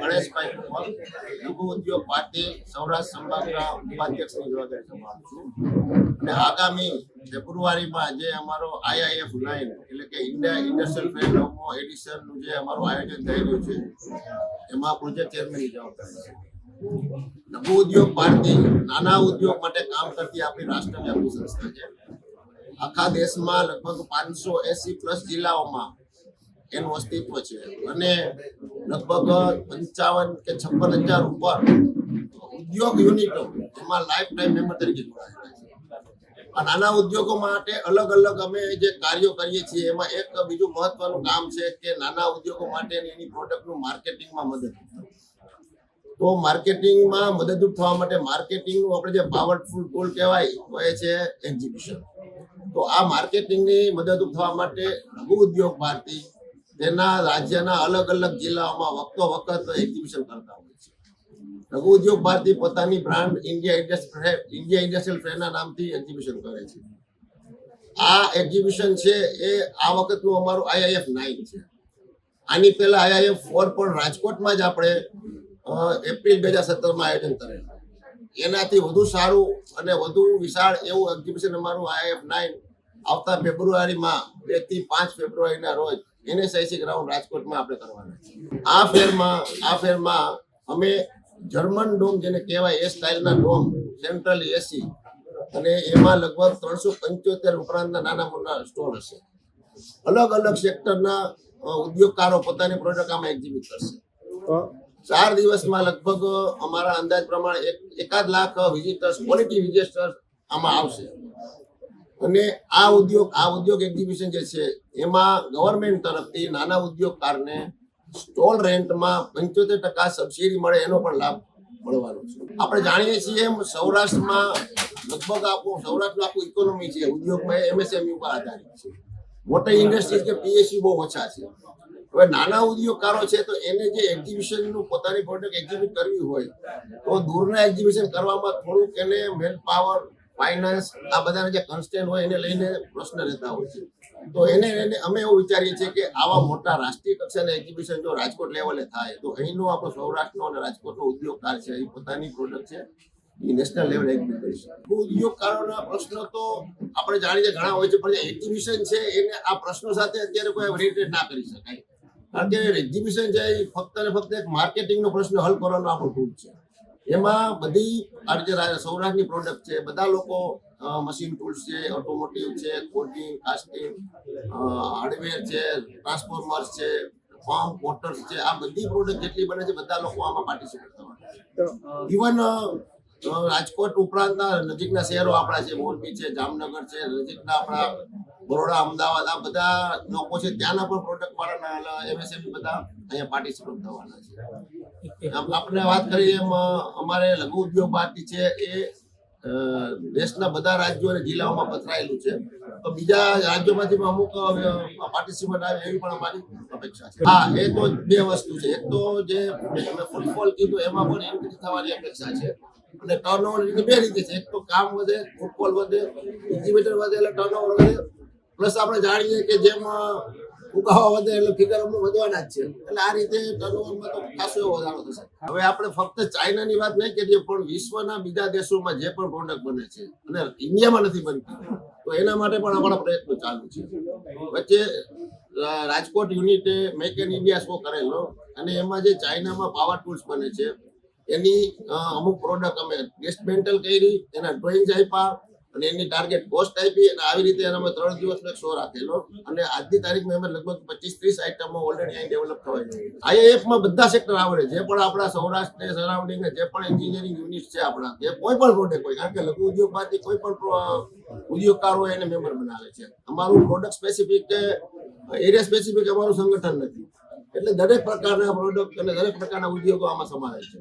ગણેશભાઈ લઘુ ઉદ્યોગ પાર્ટી સૌરાષ્ટ્ર સંભાગના ઉપાધ્યક્ષની જવાબદારી સંભાળું છું અને આગામી ફેબ્રુઆરીમાં જે અમારો IIF 9 એટલે કે ઇન્ડિયા ઇન્ડસ્ટ્રીયલ ફેર 9મો એડિશનનું જે અમારું આયોજન થઈ રહ્યું છે એમાં પ્રોજેક્ટ ચેરમેનની જવાબદારી છે. લઘુ ઉદ્યોગ પાર્ટી નાના ઉદ્યોગ માટે કામ કરતી આપણી રાષ્ટ્રવ્યાપી સંસ્થા છે. આખા દેશમાં લગભગ 580+ જિલ્લાઓમાં એનું અસ્તિત્વ છે અને લગભગ 55 કે 56,000 ઉપર ઉદ્યોગ યુનિટો એમાં લાઈફ ટાઈમ મેમ્બર તરીકે જોડાયેલા છે. આ નાના ઉદ્યોગો માટે અલગ અલગ અમે જે કાર્યો કરીએ છીએ એમાં એક બીજું મહત્વનું કામ છે કે નાના ઉદ્યોગો માટે એની પ્રોડક્ટનું માર્કેટિંગમાં મદદ. તો માર્કેટિંગમાં મદદરૂપ થવા માટે માર્કેટિંગનું આપણે જે પાવરફુલ ટૂલ કહેવાય તો એ છે એક્ઝિબિશન. તો આ માર્કેટિંગની મદદરૂપ થવા માટે લઘુ ઉદ્યોગ ભારતી તેના રાજ્યના અલગ અલગ જિલ્લાઓમાં વખતો વખત એક્ઝિબિશન કરતા હોય છે. લઘુ ઉદ્યોગ ભારતી પોતાની બ્રાન્ડ ઇન્ડિયા ઇન્ડસ્ટ્રીયલ ફેરના નામથી એક્ઝિબિશન કરે છે. આ એક્ઝિબિશન છે એ આ વખતનું અમારું IIF 9 છે. આની પહેલા IIF 4 પણ રાજકોટમાં જ આપણે એપ્રિલ 2017માં આયોજન કરેલું. એનાથી વધુ સારું અને વધુ વિશાળ એવું એક્ઝિબિશન અમારું IIF 9 આવતા ફેબ્રુઆરીમાં 2 થી 5 ફેબ્રુઆરીના રોજ NSIC ગ્રાઉન્ડ રાજકોટમાં આપણે કરવાના છે. આ ફેરમાં અમે જર્મન ડોમ જેને કહેવાય એ સ્ટાઇલના ડોમ સેન્ટ્રલી એસી અને એમાં લગભગ 375 ઉપરાંતના નાના મોટા સ્ટોલ હશે. અલગ અલગ સેક્ટરના ઉદ્યોગકારો પોતાની પ્રોડક્ટ આમાં એક્ઝિબિટ કરશે. 4 દિવસમાં લગભગ અમારા અંદાજ પ્રમાણે 1 લાખ વિઝિટર્સ ક્વોલિટી વિઝિટર્સ આમાં આવશે. અને આ ઉદ્યોગ એક્ઝિબિશન જે છે એમાં ગવર્મેન્ટ તરફથી નાના ઉદ્યોગકારને સ્ટોલ રેન્ટમાં 75% સબસિડી મળે એનો પણ લાભ મળવાનો છે. આપણે જાણીએ છીએ એમ સૌરાષ્ટ્રમાં લગભગ સૌરાષ્ટ્રનું આખું ઇકોનોમી છે ઉદ્યોગમાં MSME ઉપર આધારિત છે. મોટી ઇન્ડસ્ટ્રીઝ કે PSU બહુ ઓછા છે. હવે નાના ઉદ્યોગકારો છે તો એને જે એક્ઝિબિશનનું પોતાની પ્રોડક્ટ એક્ઝિબિટ કરવી હોય તો દૂરના એક્ઝિબિશન કરવામાં થોડુંક એને મેન પાવર ફાઇનાન્સ આ બધાના જે કન્સ્ટેન્ટ હોય એને લઈને પ્રશ્ન રહેતા હોય છે. તો એને અમે એવું વિચારીએ છીએ કે આવા મોટા રાષ્ટ્રીય કક્ષાના એક્ઝિબિશન જો રાજકોટ લેવલે થાય તો અહીંનો આપણો સૌરાષ્ટ્રનો અને રાજકોટનો ઉદ્યોગકાર છે એ પોતાની પ્રોડક્ટ છે એ નેશનલ લેવલે એક્ઝિબિટ કરી શકે. ઉદ્યોગકારોના પ્રશ્નો તો આપણે જાણીએ ઘણા હોય છે પણ જે એક્ઝિબિશન છે એને આ પ્રશ્નો સાથે અત્યારે કોઈ રિલેટેડ ના કરી શકાય. કારણ કે એક્ઝિબિશન છે એ ફક્ત ને ફક્ત એક માર્કેટિંગનો પ્રશ્ન હલ કરવાનો આપણો ટૂલ છે. એમાં બધી સૌરાષ્ટ્રની પ્રોડક્ટ છે, બધા લોકો મશીન ટૂલ્સ છે, ઓટોમોટિવ છે, કોટિંગ, કાસ્ટિંગ, હાર્ડવેર છે, ટ્રાન્સફોર્મર્સ છે, પંપ, મોટર્સ છે, આ બધી પ્રોડક્ટ જેટલી બને છે બધા લોકો આમાં પાર્ટિસિપેટ કરવાના. ઇવન રાજકોટ ઉપરાંતના નજીકના શહેરો આપણા છે, મોરબી છે, જામનગર છે, નજીકના આપણા બરોડા, અમદાવાદ આ બધા લોકો છે ત્યાંના પણ પ્રોડક્ટ વાળાના MSME બધા અહીંયા પાર્ટિસિપેટ થવાના છે. આપણે વાત કરીએ એમ અમારે લઘુ ઉદ્યોગ ભારતી છે એ દેશના બધા રાજ્યો અને જિલ્લાઓમાં પથરાયેલું છે. તો બીજા રાજ્યોમાંથી અમુક પાર્ટિસિપન્ટ આવે એવી પણ અમારી અપેક્ષા છે. હા, એ તો 2 વસ્તુ છે. એક તો જે અમે ફૂટફોલ કીધું એમાં પણ ઇન્ક્રીઝ થવાની અપેક્ષા છે અને ટર્નઓવર 2 રીતે છે. એક તો કામ વધે, ફૂટફોલ વધે, એક્ઝિબિટર વધે એટલે ટર્નઓવર વધે. પ્લસ આપણે જાણીએ કે જેમ ફુગાવો વધે એટલે ફિગર અમુક વધવાના જ છે. એટલે આ રીતે ટર્નઓવરમાં તો ખાસો એવો વધારો થશે. હવે આપણે ફક્ત ચાઇનાની વાત નહીં કરીએ પણ વિશ્વના બીજા દેશોમાં જે પણ પ્રોડક્ટ બને છે અને ઇન્ડિયામાં નથી બનતી તો એના માટે પણ અમારા પ્રયત્નો ચાલુ છે. વચ્ચે રાજકોટ યુનિટે મેક ઇન ઇન્ડિયા શો કરેલો અને એમાં જે ચાઇનામાં પાવર ટૂલ્સ બને છે એની અમુક પ્રોડક્ટ અમે ડિસમેન્ટલ કરી, એના ડ્રોઈંગ્સ આપ્યા અને એની ટાર્ગેટ કોસ્ટ આપી અને આવી રીતે અમે 3 દિવસનો શો રાખેલો અને આજની તારીખમાં અમે લગભગ 25-30 આઈટમો ઓલરેડી અહીં ડેવલપ થવાય છે. IIFમાં બધા સેક્ટર આવડે જે પણ આપણા સૌરાષ્ટ્ર સરાઉન્ડિંગ જે પણ એન્જિનિયરિંગ યુનિટ છે આપણા એ કોઈ પણ પ્રોડક્ટ હોય કારણ કે લઘુ ઉદ્યોગ ભારતી કોઈ પણ ઉદ્યોગકાર હોય એને મેમ્બર બનાવે છે. અમારું પ્રોડક્ટ સ્પેસિફિક કે એરિયા સ્પેસિફિક અમારું સંગઠન નથી એટલે દરેક પ્રકારના પ્રોડક્ટ અને દરેક પ્રકારના ઉદ્યોગો આમાં સમાવેશ છે.